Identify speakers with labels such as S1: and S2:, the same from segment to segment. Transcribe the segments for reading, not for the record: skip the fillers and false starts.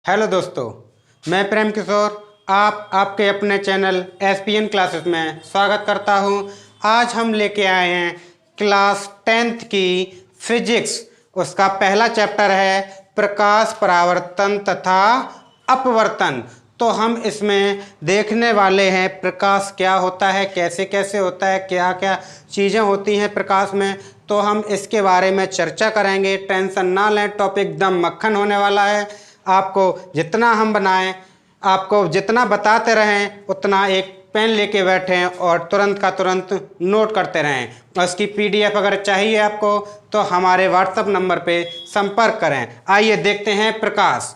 S1: Hello दोस्तों, मैं प्रेम किशोर आपके अपने चैनल एसपीएन क्लासेस में स्वागत करता हूं। आज हम लेके आए हैं क्लास 10th की फिजिक्स। उसका पहला चैप्टर है प्रकाश परावर्तन तथा अपवर्तन। तो हम इसमें देखने वाले हैं प्रकाश क्या होता है, कैसे कैसे होता है, क्या क्या चीज़ें होती हैं प्रकाश में। तो हम इसके बारे में चर्चा करेंगे। टेंशन ना लें, टॉपिक एकदम मक्खन होने वाला है। आपको जितना हम बनाएं, आपको जितना बताते रहें, उतना एक पेन लेके बैठें और तुरंत का तुरंत नोट करते रहें। और इसकी पीडीएफ अगर चाहिए आपको तो हमारे व्हाट्सएप नंबर पे संपर्क करें। आइए देखते हैं प्रकाश।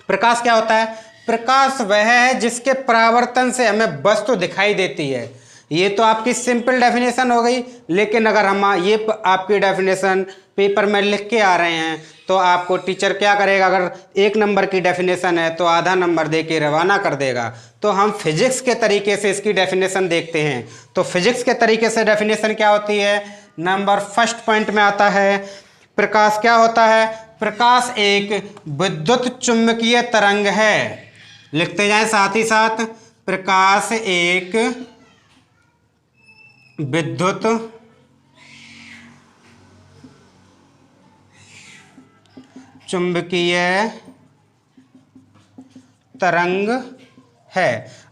S1: प्रकाश क्या होता है? प्रकाश वह है जिसके परावर्तन से हमें वस्तु दिखाई देती है। ये तो आपकी सिंपल डेफिनेशन हो गई, लेकिन अगर हम ये आपकी डेफिनेशन पेपर में लिख के आ रहे हैं तो आपको टीचर क्या करेगा? अगर 1 नंबर की डेफिनेशन है तो आधा नंबर दे के रवाना कर देगा। तो हम फिजिक्स के तरीके से इसकी डेफिनेशन देखते हैं। तो फिजिक्स के तरीके से डेफिनेशन क्या होती है? नंबर फर्स्ट पॉइंट में आता है प्रकाश क्या होता है। प्रकाश एक विद्युत चुंबकीय तरंग है। लिखते जाएं साथ ही साथ, प्रकाश एक विद्युत चुंबकीय तरंग है।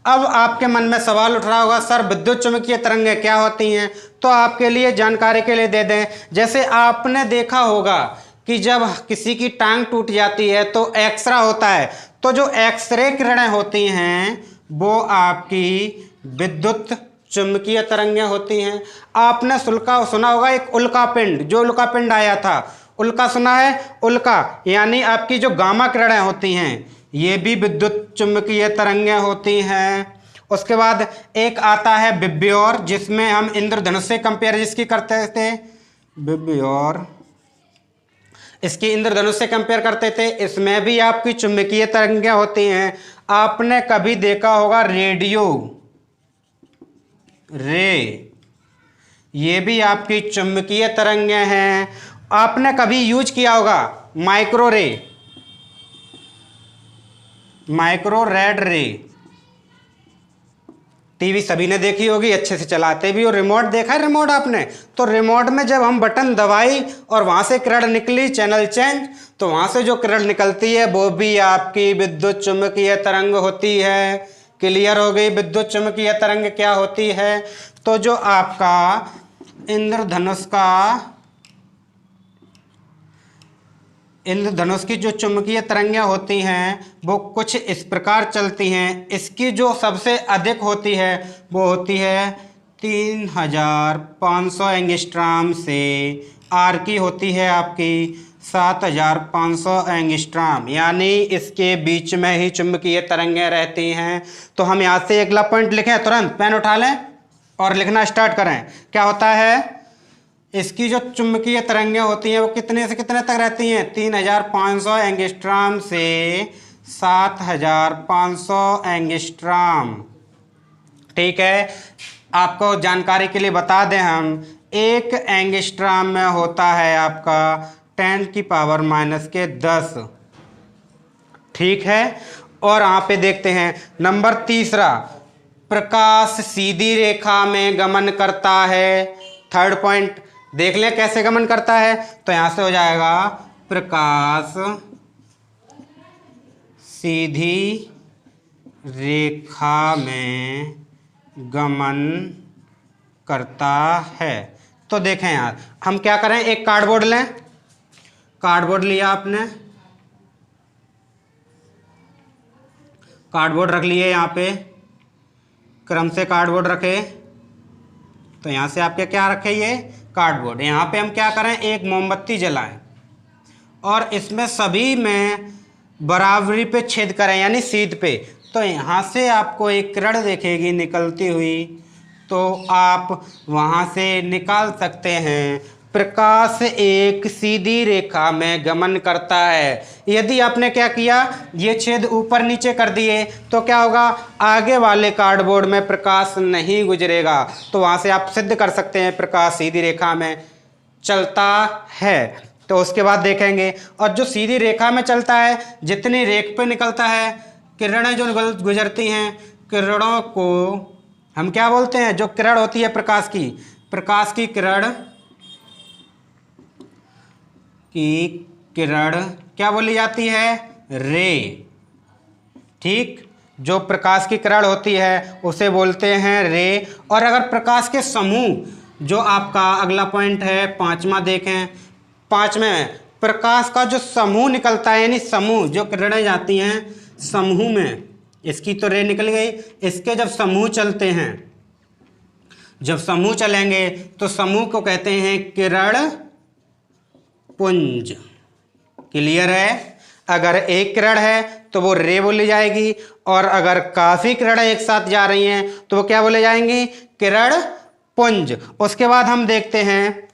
S1: अब आपके मन में सवाल उठ रहा होगा, सर विद्युत चुंबकीय तरंगें क्या होती हैं? तो आपके लिए जानकारी के लिए दे दें। जैसे आपने देखा होगा कि जब किसी की टांग टूट जाती है तो एक्सरे होता है। तो जो एक्सरे किरणें होती हैं वो आपकी विद्युत चुंबकीय तरंगें होती हैं। आपने सुना होगा एक उल्का पिंड, जो उल्का पिंड आया था, उल्का सुना है? उल्का यानी आपकी जो गामा किरणें होती हैं ये भी विद्युत चुंबकीय तरंगें होती हैं। उसके बाद एक आता है विब्योर, जिसमें हम इंद्रधनुष से कंपेयर जिसकी करते थे। विब्योर, इसकी इंद्रधनुष से कंपेयर करते थे। इसमें भी आपकी चुंबकीय तरंगें होती हैं। आपने कभी देखा होगा रेडियो रे, ये भी आपकी चुंबकीय तरंगें हैं। आपने कभी यूज किया होगा माइक्रो रेड रे। टीवी सभी ने देखी होगी, अच्छे से चलाते भी। और रिमोट देखा है? रिमोट आपने? तो रिमोट में जब हम बटन दबाई और वहां से किरण निकली, चैनल चेंज, तो वहां से जो किरण निकलती है वो भी आपकी विद्युत चुंबकीय तरंग होती है। क्लियर हो गई? विद्युत चुंबकीय तरंग क्या होती है? तो जो आपका इंद्रधनुष की जो चुंबकीय तरंगें होती हैं वो कुछ इस प्रकार चलती हैं। इसकी जो सबसे अधिक होती है वो होती है 3500 एंगस्ट्रॉम से। आर की होती है आपकी 7500 एंगस्ट्रॉम, यानी इसके बीच में ही चुंबकीय तरंगें रहती हैं। तो हम यहाँ से अगला पॉइंट लिखें, तुरंत पेन उठा लें और लिखना स्टार्ट करें। क्या होता है? इसकी जो चुंबकीय तरंगें होती हैं वो कितने से कितने तक रहती हैं? 3500 एंगस्ट्रॉम से 7500 एंगस्ट्रॉम। ठीक है, आपको जानकारी के लिए बता दें हम, 1 एंगस्ट्रॉम में होता है आपका 10⁻⁻10। ठीक है, और यहाँ पे देखते हैं नंबर तीसरा, प्रकाश सीधी रेखा में गमन करता है। थर्ड पॉइंट देख लें कैसे गमन करता है। तो यहां से हो जाएगा प्रकाश सीधी रेखा में गमन करता है। तो देखें यार, हम क्या करें, एक कार्डबोर्ड लें। कार्डबोर्ड लिया आपने, कार्डबोर्ड रख लिए यहाँ पे, क्रम से कार्डबोर्ड रखे। तो यहाँ से आपके क्या रखे? ये कार्डबोर्ड। यहाँ पे हम क्या करें, एक मोमबत्ती जलाएं और इसमें सभी में बराबरी पे छेद करें, यानी सीध पे। तो यहाँ से आपको एक किरण दिखेगी निकलती हुई, तो आप वहाँ से निकाल सकते हैं प्रकाश एक सीधी रेखा में गमन करता है। यदि आपने क्या किया, ये छेद ऊपर नीचे कर दिए तो क्या होगा? आगे वाले कार्डबोर्ड में प्रकाश नहीं गुजरेगा। तो वहाँ से आप सिद्ध कर सकते हैं प्रकाश सीधी रेखा में चलता है। तो उसके बाद देखेंगे। और जो सीधी रेखा में चलता है, जितनी रेख पे निकलता है, किरणें जो गुजरती हैं, किरणों को हम क्या बोलते हैं? जो किरण होती है प्रकाश की किरण क्या बोली जाती है? रे। ठीक, जो प्रकाश की किरण होती है उसे बोलते हैं रे। और अगर प्रकाश के समूह, जो आपका अगला पॉइंट है 5वां, देखें 5वें में प्रकाश का जो समूह निकलता है, यानी समूह जो किरणें जाती हैं समूह में, इसकी तो रे निकल गई, इसके जब समूह चलते हैं, जब समूह चलेंगे तो समूह को कहते हैं किरण पुंज। क्लियर है? अगर एक किरण है तो वो रे बोली जाएगी, और अगर काफी किरणें एक साथ जा रही हैं तो वो क्या बोले जाएंगी? किरण पुंज। उसके बाद हम देखते हैं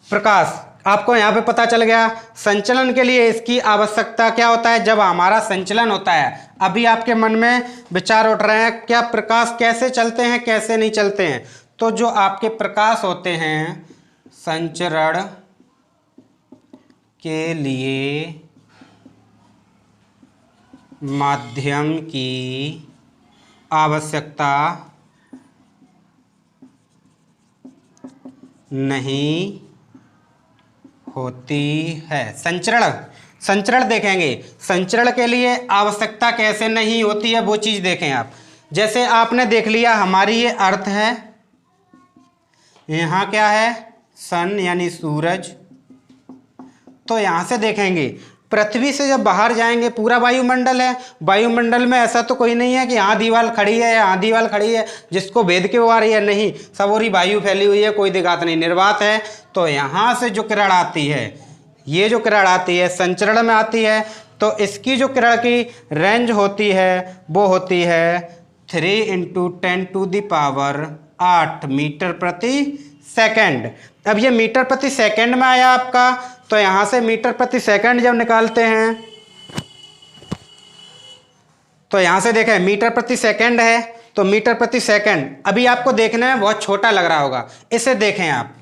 S1: प्रकाश। आपको यहाँ पे पता चल गया संचलन के लिए इसकी आवश्यकता क्या होता है। जब हमारा संचलन होता है, अभी आपके मन में विचार उठ रहे हैं क्या प्रकाश कैसे चलते हैं, कैसे नहीं चलते हैं। तो जो आपके प्रकाश होते हैं, संचरण के लिए माध्यम की आवश्यकता नहीं होती है। संचरण देखेंगे, संचरण के लिए आवश्यकता कैसे नहीं होती है वो चीज़ देखें आप। जैसे आपने देख लिया हमारी ये अर्थ है, यहाँ क्या है? सन यानी सूरज। तो यहाँ से देखेंगे पृथ्वी से जब बाहर जाएंगे पूरा वायुमंडल है, वायुमंडल में ऐसा तो कोई नहीं है कि यहाँ दीवार खड़ी है, यहाँ दीवार खड़ी है जिसको भेद के वो आ रही है, नहीं, सब और ही वायु फैली हुई है, कोई दिक्कत नहीं, निर्वात है। तो यहाँ से जो किरण आती है, ये जो किरण आती है संचरण में आती है, तो इसकी जो किरण की रेंज होती है वो होती है 3 × 10⁸ मीटर प्रति सेकंड। अब ये मीटर प्रति सेकंड में आया आपका, तो यहाँ से मीटर प्रति सेकंड जब निकालते हैं तो यहाँ से देखें मीटर प्रति सेकंड है, तो मीटर प्रति सेकंड अभी आपको देखने में बहुत छोटा लग रहा होगा, इसे देखें आप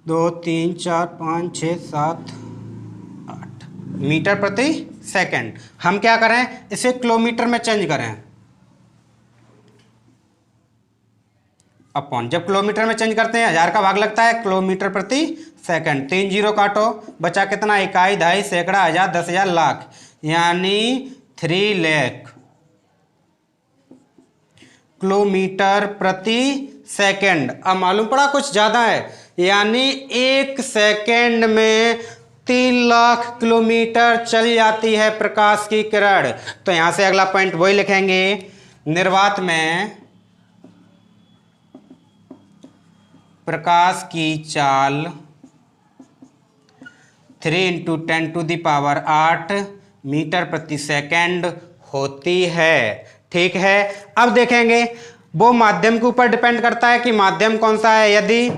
S1: 2 3 4 5 6 7 8 मीटर प्रति सेकंड। हम क्या करें, इसे किलोमीटर में चेंज करें अपॉन, जब किलोमीटर में चेंज करते हैं 1000 का भाग लगता है किलोमीटर प्रति सेकंड। 3 जीरो काटो, बचा कितना? इकाई, दहाई, सैकड़ा, 1000, 10,000, लाख, यानी 3 लाख किलोमीटर प्रति सेकंड। अब मालूम पड़ा कुछ ज़्यादा है, यानी 1 सेकंड में 3 लाख किलोमीटर चल जाती है प्रकाश की किरण। तो यहाँ से अगला पॉइंट वही लिखेंगे, निर्वात में प्रकाश की चाल 3 × 10⁸ मीटर प्रति सेकंड होती है। ठीक है, अब देखेंगे वो माध्यम के ऊपर डिपेंड करता है कि माध्यम कौन सा है। यदि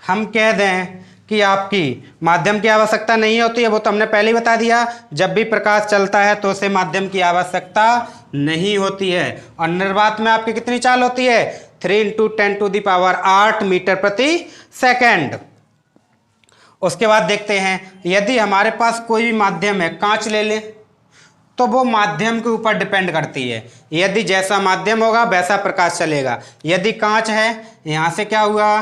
S1: हम कह दें कि आपकी माध्यम की आवश्यकता नहीं होती है, वो तो हमने पहले ही बता दिया, जब भी प्रकाश चलता है तो उसे माध्यम की आवश्यकता नहीं होती है। और निर्वात में आपकी कितनी चाल होती है? 3 × 10⁸ मीटर प्रति सेकंड। उसके बाद देखते हैं यदि हमारे पास कोई भी माध्यम है, कांच ले लें, तो वो माध्यम के ऊपर डिपेंड करती है। यदि जैसा माध्यम होगा वैसा प्रकाश चलेगा। यदि कांच है, यहाँ से क्या हुआ,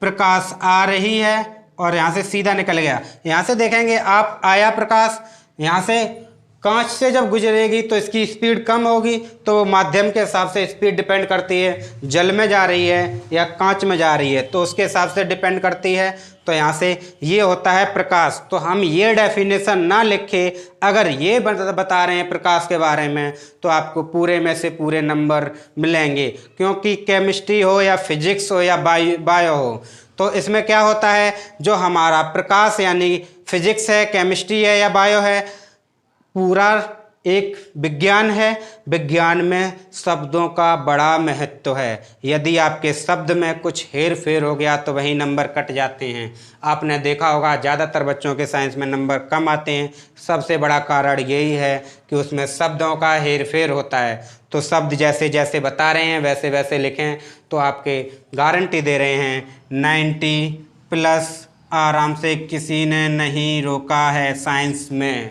S1: प्रकाश आ रही है और यहाँ से सीधा निकल गया, यहाँ से देखेंगे आप आया प्रकाश, यहाँ से कांच से जब गुजरेगी तो इसकी स्पीड कम होगी, तो माध्यम के हिसाब से स्पीड डिपेंड करती है, जल में जा रही है या कांच में जा रही है तो उसके हिसाब से डिपेंड करती है। तो यहाँ से ये होता है प्रकाश। तो हम ये डेफिनेशन ना लिखे, अगर ये बता रहे हैं प्रकाश के बारे में तो आपको पूरे में से पूरे नंबर मिलेंगे, क्योंकि केमिस्ट्री हो या फिजिक्स हो या बायो हो, तो इसमें क्या होता है, जो हमारा प्रकाश यानी फिजिक्स है, केमिस्ट्री है या बायो है, पूरा एक विज्ञान है। विज्ञान में शब्दों का बड़ा महत्व है। यदि आपके शब्द में कुछ हेर फेर हो गया तो वही नंबर कट जाते हैं। आपने देखा होगा ज़्यादातर बच्चों के साइंस में नंबर कम आते हैं। सबसे बड़ा कारण यही है कि उसमें शब्दों का हेर फेर होता है। तो शब्द जैसे जैसे बता रहे हैं वैसे वैसे लिखें तो आपके गारंटी दे रहे हैं 90+ आराम से किसी ने नहीं रोका है साइंस में।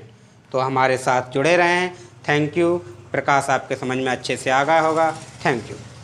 S1: तो हमारे साथ जुड़े रहें। Thank you. प्रकाश आपके समझ में अच्छे से आ गया होगा। Thank you.